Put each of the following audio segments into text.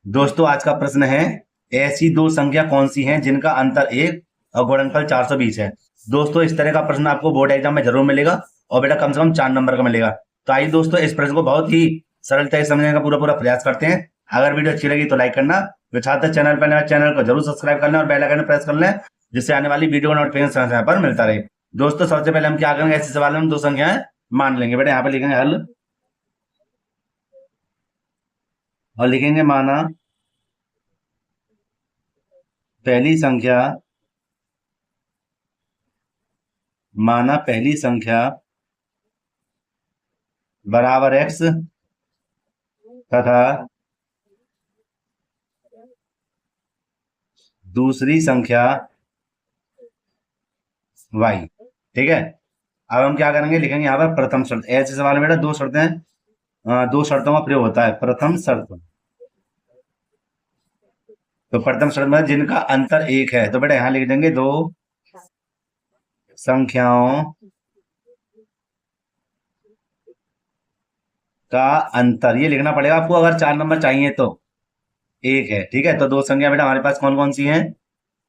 दोस्तों आज का प्रश्न है, ऐसी दो संख्या कौन सी हैं जिनका अंतर 1 और गुणनफल 420 है। दोस्तों इस तरह का प्रश्न आपको बोर्ड एग्जाम में जरूर मिलेगा और बेटा कम से कम 4 नंबर का मिलेगा। तो आइए दोस्तों इस प्रश्न को बहुत ही सरलता से समझने का पूरा प्रयास करते हैं। अगर वीडियो अच्छी लगी तो लाइक करना, जो छात्र चैनल पर नए चैनल को जरूर सब्सक्राइब करना और बेल आइकन प्रेस कर लें, जिससे आने वाली वीडियो का नोटिफिकेशन समय समय पर मिलता रहे। दोस्तों सबसे पहले हम क्या करेंगे, ऐसे सवाल में हम दो संख्याएं मान लेंगे। बेटा यहाँ पे लिखेंगे हल और लिखेंगे माना पहली संख्या बराबर x तथा दूसरी संख्या y। ठीक है, अब हम क्या करेंगे, लिखेंगे यहाँ पर प्रथम शर्त। ऐसे सवाल में बेटा दो शर्तें, दो शर्तों का प्रयोग होता है। प्रथम शर्त, तो प्रथम शर्त में जिनका अंतर 1 है, तो बेटा यहाँ लिख देंगे दो संख्याओं का अंतर। ये लिखना पड़ेगा आपको अगर 4 नंबर चाहिए तो। 1 है, ठीक है। तो दो संख्या बेटा हमारे पास कौन कौन सी हैं?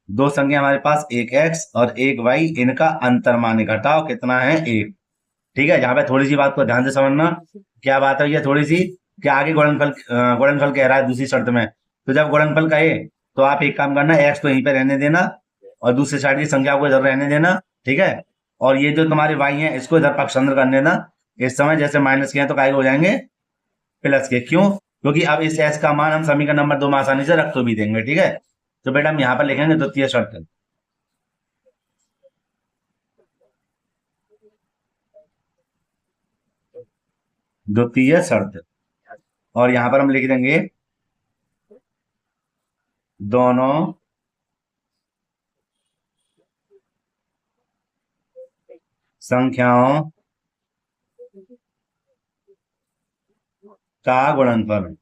दो संख्या हमारे पास एक x और एक y, इनका अंतर माने घटाओ कितना है? 1। ठीक है, यहाँ पे थोड़ी सी बात को ध्यान से समझना। क्या बात है ये थोड़ी सी, कि आगे गुणनफल कह रहा है दूसरी शर्त में। तो जब गुणनफल कहे तो आप एक काम करना, x को यहीं पे रहने देना और दूसरी साइड की संख्या को इधर रहने देना। ठीक है, और ये जो तुम्हारे y है इसको इधर पक्षांतर कर देना। इस समय जैसे माइनस के हैं तो काय हो जाएंगे? प्लस के। क्यों? क्योंकि अब इस s का मान हम समीकरण नंबर 2 में आसानी से रख तो भी देंगे। ठीक है, तो बेटा हम यहाँ पर लिखेंगे द्वितीय शर्त। द्वितीय शर्त, और यहां पर हम लिख देंगे दोनों संख्याओं का गुणनफल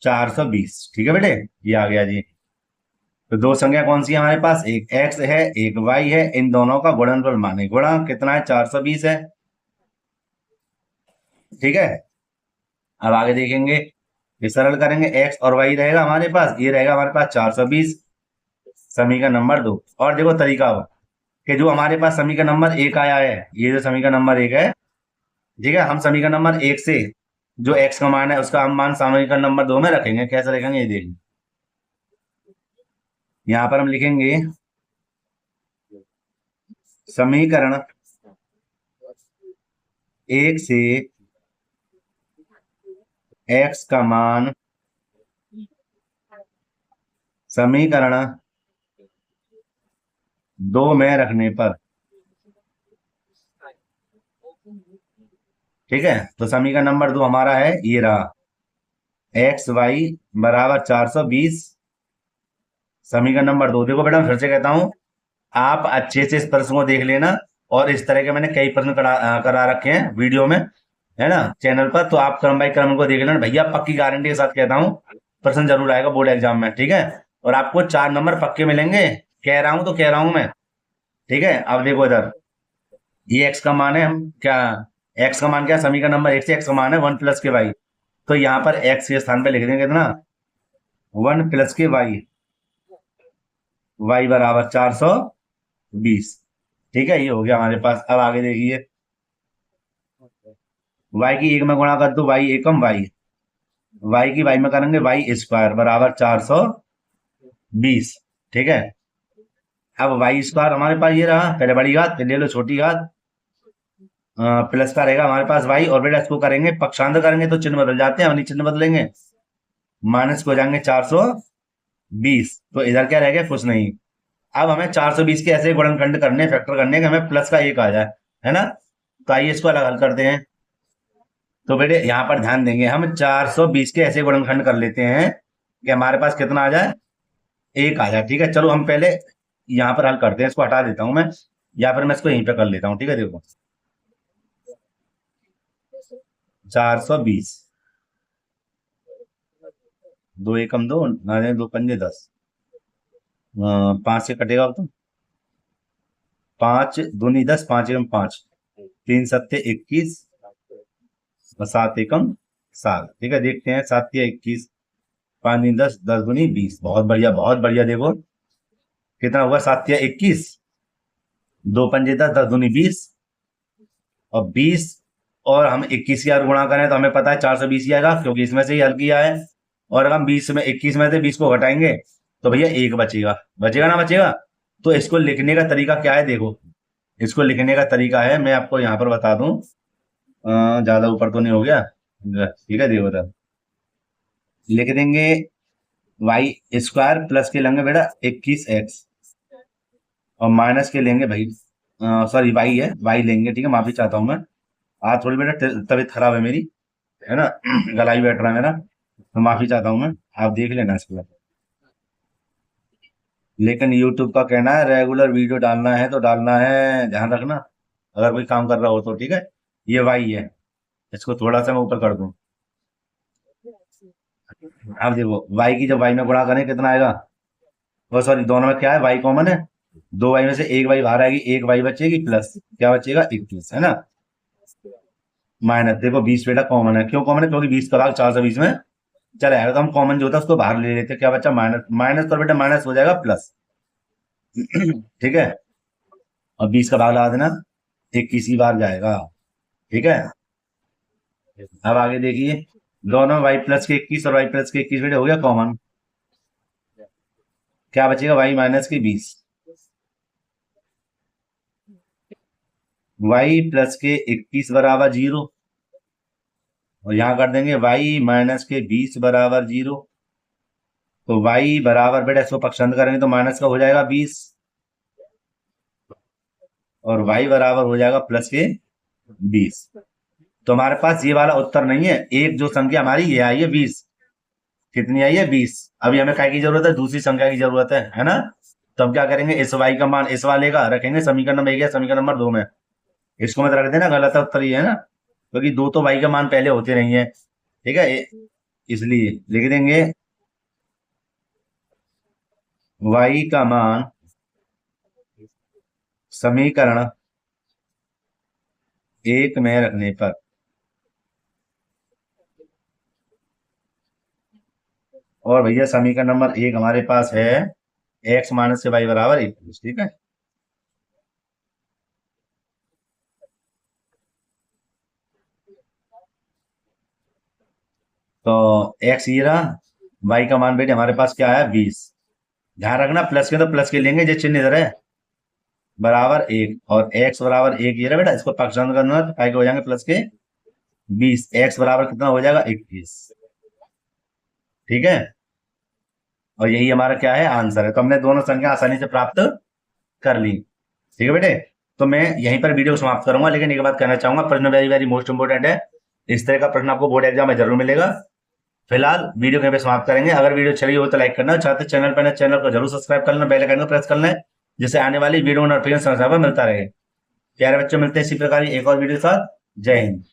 420। ठीक है बेटे, ये आ गया जी। तो दो संख्या कौन सी है हमारे पास? एक x है एक y है, इन दोनों का गुणनफल माने गुणा कितना है? 420 है। ठीक है, अब आगे देखेंगे, ये सरल करेंगे, x और y रहेगा हमारे पास, ये रहेगा हमारे पास 420, समीकरण नंबर 2। और देखो तरीका हो कि जो हमारे पास समीकरण नंबर 1 आया है, ये जो समीकरण नंबर 1 है, ठीक है, हम समीकरण नंबर 1 से जो x का मान है उसका हम मान समीकरण नंबर 2 में रखेंगे। कैसे रखेंगे ये देखिए, यहां पर हम लिखेंगे समीकरण 1 से x का मान समीकरण 2 में रखने पर। ठीक है, तो समीकरण नंबर 2 हमारा है ये रहा, एक्स वाई बराबर 420। समीकरण नंबर 2 देखो बेटा, मैं फिर से कहता हूं, आप अच्छे से इस प्रश्न को देख लेना। और इस तरह के मैंने कई प्रश्न करा रखे हैं वीडियो में, है ना, चैनल पर। तो आप क्रम बाई क्रम को देख लेना भैया, पक्की गारंटी के साथ कहता हूँ प्रश्न जरूर आएगा बोर्ड एग्जाम में। ठीक है, और आपको 4 नंबर पक्के मिलेंगे, कह रहा हूं तो कह रहा हूं मैं। ठीक है, अब देखो इधर, ये x का मान है, हम क्या, x का मान क्या, समीकरण नंबर 1 से x का मान है 1 प्लस के y। तो यहाँ पर x के स्थान पे लिख देंगे कितना? 1 प्लस के y, y बराबर 420। ठीक है, ये हो गया हमारे पास। अब आगे देखिए, y की 1 में गुणा कर दो, y एकम y की y में करेंगे y स्क्वायर बराबर 420। ठीक है, अब y स्क्वायर हमारे पास ये रहा, पहले बड़ी घात फिर ले लो छोटी घात, प्लस का रहेगा हमारे पास y। और बेटा इसको करेंगे पक्षांतर करेंगे तो चिन्ह बदल जाते हैं, हम चिन्ह बदलेंगे, माइनस को हो जाएंगे 420। तो इधर क्या रह गया? कुछ नहीं। अब हमें 420 के ऐसे गुणनखंड करने, फैक्टर करने कि हमें प्लस का 1 आ जाए, है ना। तो आइए इसको अलग हल करते हैं। तो बेटे यहां पर ध्यान देंगे, हम 420 के ऐसे गुणनखंड कर लेते हैं कि हमारे पास कितना आ जाए? 1 आ जाए। ठीक है, चलो हम पहले यहां पर हल करते हैं, इसको हटा देता हूं मैं, या फिर मैं इसको यहीं पे कर लेता हूं। ठीक है, देखो 420, 2 एकम 2, 2 पंजे 10, 5 से कटेगा अब तो, 5 दूनी 10, 5 एकम 5, 3 सत्ते 21 और 7 एकम 7। ठीक है, देखते हैं। 7 या 21, 5 × 10, 10 × 20। बहुत बढ़िया, बहुत बढ़िया। देखो कितना हुआ, 7 या 21, 2 × 5 = 10, 10 × 20, और 20, और हम 21 यार गुणा करें तो हमें पता है 420 ही आएगा, क्योंकि इसमें से ही हल किया है। और अगर हम 21 में से 20 को घटाएंगे तो भैया 1 बचेगा। बचेगा ना बचेगा? तो इसको लिखने का तरीका क्या है, देखो। इसको लिखने का तरीका है, मैं आपको यहाँ पर बता दूं। ज्यादा ऊपर तो नहीं हो गया? ठीक है, देखो तब लिख देंगे y² प्लस के लेंगे बेटा 21x, और माइनस के लेंगे भाई, सॉरी वाई है, वाई लेंगे। ठीक है, माफी चाहता हूँ मैं, आज थोड़ी बेटा तबीयत खराब है मेरी, है ना। गला ही बैठ रहा है मेरा, तो माफी चाहता हूँ मैं, आप देख लेना इसके बाद। लेकिन यूट्यूब का कहना है रेगुलर वीडियो डालना है तो डालना है, ध्यान रखना अगर कोई काम कर रहा हो तो। ठीक है, ये वाई है, इसको थोड़ा सा मैं ऊपर कर दूं। अब देखो वाई की जब वाई में गुणा करें कितना आएगा, वो सॉरी दोनों में क्या है, वाई कॉमन है, 2 वाई में से 1 वाई बाहर आएगी, 1 वाई बचेगी, प्लस क्या बचेगा, 21, है ना। माइनस देखो 20 बेटा कॉमन है, क्यों कॉमन है, क्योंकि 20 का भाग 420 में चला जाएगा, तो हम कॉमन जो होता है उसको बाहर ले लेते हैं। क्या बचा, माइनस, माइनस तो बेटा माइनस हो जाएगा प्लस। ठीक है, और 20 का भाग लगा देना, 21 ही बार जाएगा। ठीक है, अब आगे देखिए, दोनों वाई प्लस के 21 और वाई प्लस के 21 बेटे हो गया कॉमन, क्या बचेगा, वाई माइनस के 20। वाई प्लस के 21 बराबर 0, और यहां कर देंगे वाई माइनस के 20 बराबर 0। तो वाई बराबर बेटा इसको पक्षांतर करेंगे तो माइनस का हो जाएगा 20, और वाई बराबर हो जाएगा प्लस के 20। तो हमारे पास ये वाला उत्तर नहीं है, एक जो संख्या हमारी ये आई है 20। कितनी आई है, 20। अभी हमें काय की जरूरत है, दूसरी संख्या की जरूरत है ना। तो हम क्या करेंगे, इस वाई का मान इस वाले का रखेंगे समीकरण नंबर 1 या समीकरण नंबर 2 में, इसको मत रख देना, गलत उत्तर ये है ना, क्योंकि दो तो वाई का मान पहले होते नहीं है। ठीक है, इसलिए लिख देंगे वाई का मान समीकरण 1 में रखने पर, और भैया समीकरण नंबर 1 हमारे पास है x माइनस से वाई बराबर 21। ठीक है, तो x ये रहा, y का मान बेटे हमारे पास क्या है, 20। ध्यान रखना प्लस के तो प्लस के लेंगे, जो चिन्ह इधर है, बराबर 1, और x बराबर 1 ये रहा बेटा, इसको पक्षांतर करना है तो काय के हो जाएंगे प्लस के 20, x बराबर कितना हो जाएगा, 21। ठीक है, और यही हमारा क्या है, आंसर है। तो हमने दोनों संख्या आसानी से प्राप्त कर ली। ठीक है बेटे, तो मैं यहीं पर वीडियो समाप्त करूंगा, लेकिन एक बात कहना चाहूंगा, प्रश्न वेरी वेरी मोस्ट इंपोर्टेंट है, इस तरह का प्रश्न आपको बोर्ड एग्जाम में जरूर मिलेगा। फिलहाल वीडियो कहीं पे समाप्त करेंगे। अगर वीडियो चली हो तो लाइक करना, चाहते चैनल पर चैनल को जरूर सब्सक्राइब करना, बेल आइकन को प्रेस करना है, जिससे आने वाली वीडियो नोटिफिकेशन समय पर मिलता रहे। प्यारे बच्चों, मिलते हैं इसी प्रकार एक और वीडियो के साथ। जय हिंद।